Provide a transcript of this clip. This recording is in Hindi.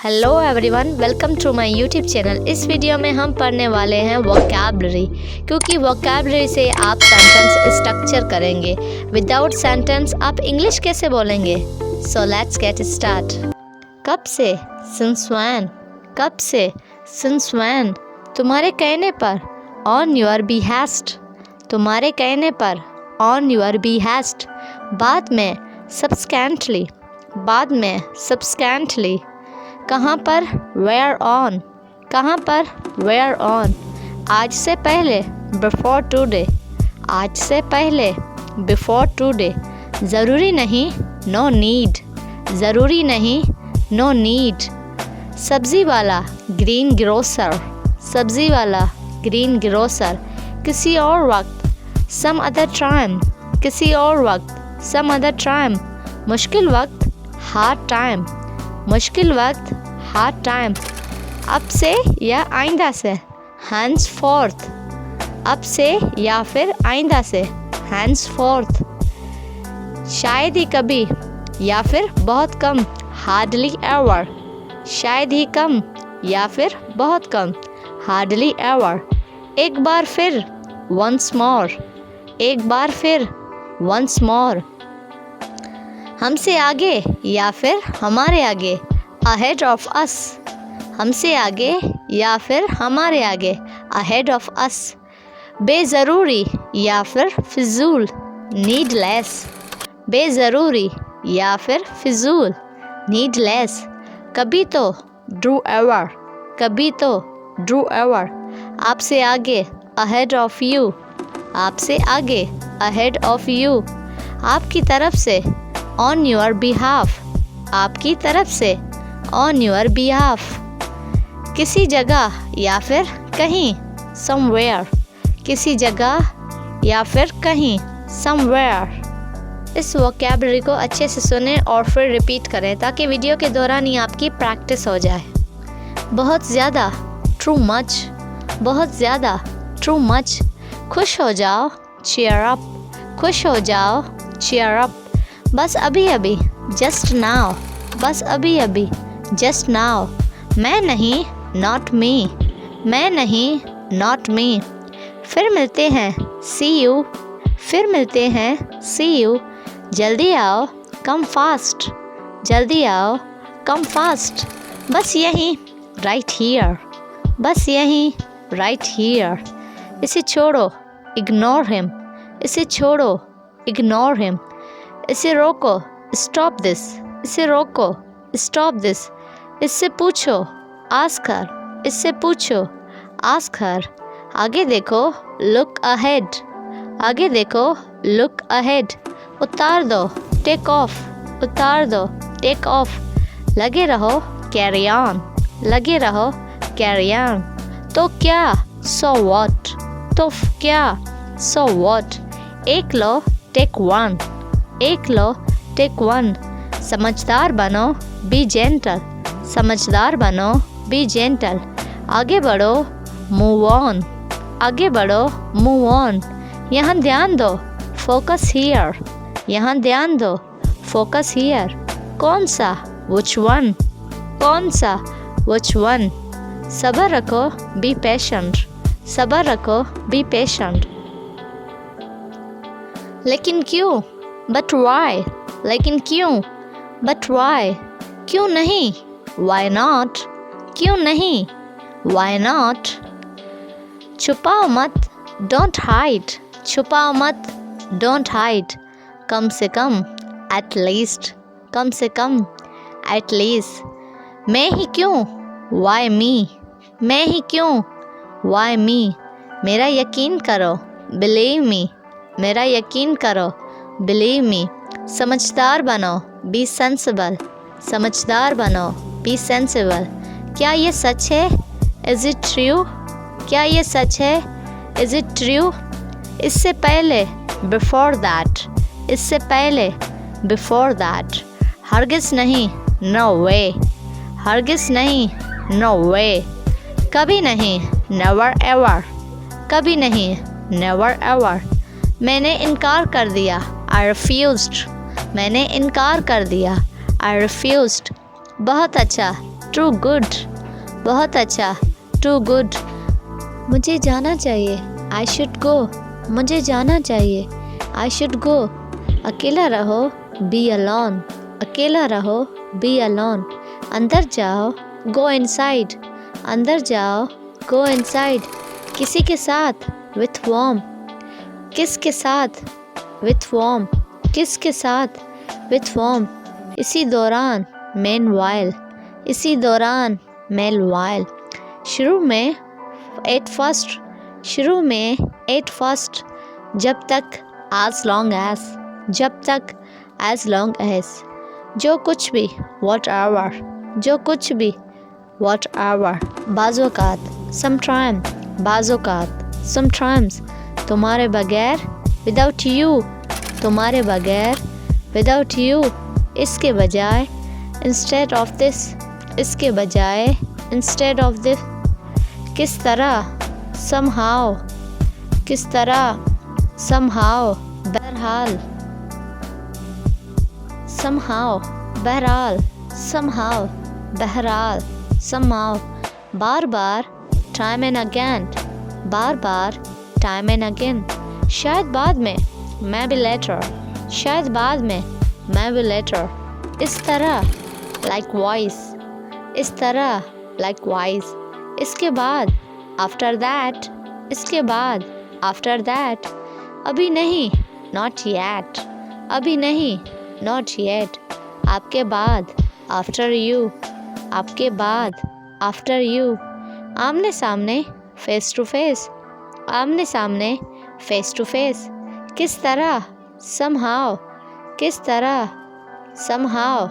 Hello everyone, welcome to my YouTube channel. इस वीडियो में हम पढ़ने वाले हैं वोकैबलरी, क्योंकि वोकैबलरी से आप सेंटेंस स्ट्रक्चर करेंगे। विदाउट सेंटेंस आप इंग्लिश कैसे बोलेंगे? So let's get start. कब से? Since when. कब से? Since when. तुम्हारे कहने पर, ऑन योर बिहेस्ट। तुम्हारे कहने पर, ऑन योर बिहेस्ट। बाद में, सब्सकेंटली। बाद में, सब्सकेंटली। कहाँ पर? Where on. कहाँ पर? Where on. आज से पहले, बिफोर टुडे। आज से पहले, बिफोर टुडे। ज़रूरी नहीं, नो नीड। ज़रूरी नहीं, नो नीड। सब्ज़ी वाला, ग्रीन ग्रोसर। सब्ज़ी वाला, ग्रीन ग्रोसर। किसी और वक्त, सम अदर टाइम। किसी और वक्त, सम अदर टाइम। मुश्किल वक्त, हार्ड टाइम। मुश्किल वक्त, हार्ड टाइम। अब से या आइंदा से, हैंड्स फोर्थ। अब से या फिर आइंदा से, हैंड्स फोर्थ। शायद ही कभी या फिर बहुत कम, हार्डली एवर। शायद ही कम या फिर बहुत कम, हार्डली एवर। एक बार फिर, वंस मोर। एक बार फिर, वंस मोर। हमसे आगे या फिर हमारे आगे, अहेड ऑफ अस। हमसे आगे या फिर हमारे आगे, अहेड ऑफ अस। बेज़रूरी या फिर फिजूल, नीडलेस। बेज़रूरी या फिर फिजूल, नीडलेस। कभी तो, ड्रू एवर। कभी तो, ड्रू एवर। आपसे आगे, अहेड ऑफ यू। आपसे आगे, अहेड ऑफ यू। आपकी तरफ से, ऑन योर बिहाफ। आपकी तरफ से, ऑन योर बिहाफ। किसी जगह या फिर कहीं, समवेयर। किसी जगह या फिर कहीं, समवेयर। इस वोकैबलरी को अच्छे से सुने और फिर रिपीट करें ताकि वीडियो के दौरान ही आपकी प्रैक्टिस हो जाए। बहुत ज़्यादा, टू मच। बहुत ज़्यादा, टू मच। खुश हो जाओ, चीयर अप। खुश हो जाओ, चीयर अप। बस अभी अभी, जस्ट नाउ। बस अभी अभी, जस्ट नाउ। मैं नहीं, नॉट मी। मैं नहीं, नॉट मी। फिर मिलते हैं, सी यू। फिर मिलते हैं, सी यू। जल्दी आओ, कम फास्ट। जल्दी आओ, कम फास्ट। बस यहीं, राइट हियर। बस यहीं, राइट हियर। इसे छोड़ो, इग्नोर हिम। इसे छोड़ो, इग्नोर हिम। इसे रोको, स्टॉप दिस। इसे रोको, स्टॉप दिस। इससे पूछो, आस्क हर। इससे पूछो, आस्क हर। आगे देखो, लुक अहेड। आगे देखो, लुक अहेड। उतार दो, टेक ऑफ। उतार दो, टेक ऑफ। लगे रहो, कैरी ऑन। लगे रहो, कैरी ऑन। तो क्या, सो व्हाट। तो क्या, सो व्हाट। एक लो, टेक वन। एक लो, टेक वन। समझदार बनो, बी जेंटल। समझदार बनो, बी जेंटल। आगे बढ़ो, मूव ऑन। आगे बढ़ो, मूव ऑन। यहाँ ध्यान दो, फोकस हियर। यहाँ ध्यान दो, फोकस हियर। कौन सा, विच वन। कौन सा, विच वन। सब्र रखो, बी पेशेंट। सब्र रखो, बी पेशेंट। लेकिन क्यों, बट वाई। लेकिन क्यों, बट वाई। क्यों नहीं, वाई नॉट। क्यों नहीं, वाई नॉट। छुपाओ मत, डोंट हाइड। छुपाओ मत, डोंट हाइड। कम से कम, एट लीस्ट। कम से कम, एट लीस्ट। मैं ही क्यों, वाई मी। मैं ही क्यों, वाई मी। मेरा यकीन करो, बिलीव मी। मेरा यकीन करो, बिलीव मी। समझदार बनो, बी सेंसिबल। समझदार बनो, बी सेंसिबल। क्या ये सच है, इज़ इट ट्रू। क्या ये सच है, इज़ इट ट्रू। इससे पहले, बिफोर दैट। इससे पहले, बिफोर दैट। हरगिज़ नहीं, नो वे। हरगिज़ नहीं, नो वे। कभी नहीं, नेवर एवर। कभी नहीं, नेवर एवर। मैंने इनकार कर दिया, आई रिफ्यूज्ड। मैंने इनकार कर दिया, आई रिफ्यूज्ड। बहुत अच्छा, टू गुड, बहुत अच्छा, टू गुड। मुझे जाना चाहिए, आई शुड गो, मुझे जाना चाहिए, आई शुड गो। अकेला रहो, बी अलोन, अकेला रहो, बी अलोन। अंदर जाओ, गो इनसाइड, अंदर जाओ, गो इनसाइड। किसी के साथ, विथ वॉर्म, किसके साथ, विथ वॉर्म, किसके साथ, विथ वॉर्म। इसी दौरान, मेन वाइल, इसी दौरान, मेन वाइल। शुरू में, एट फर्स्ट, शुरू में, एट फर्स्ट। जब तक, as long as, जब तक, as long as। जो कुछ भी, whatever, जो कुछ भी, whatever। बाज़-औक़ात, sometime, बाज़-औक़ात, sometimes। तुम्हारे बगैर, without you, तुम्हारे बगैर, without you। इसके बजाय, instead of this, इसके बजाय, instead of this। किस तरह, somehow, किस तरह, somehow, बहरहाल, somehow, बहरहाल, somehow, बहरहाल, somehow। Bar bar, time and again, bar bar, time and again। शायद बाद में, maybe later, शायद बाद में, maybe later। इस तरह, likewise, इस तरह, likewise। इसके बाद, after that, इसके बाद, after that। अभी नहीं, not yet, अभी नहीं, not yet। आपके बाद, after you, आपके बाद, after you। आमने सामने, face to face, आमने सामने, face to face। किस तरह, somehow, किस तरह, somehow।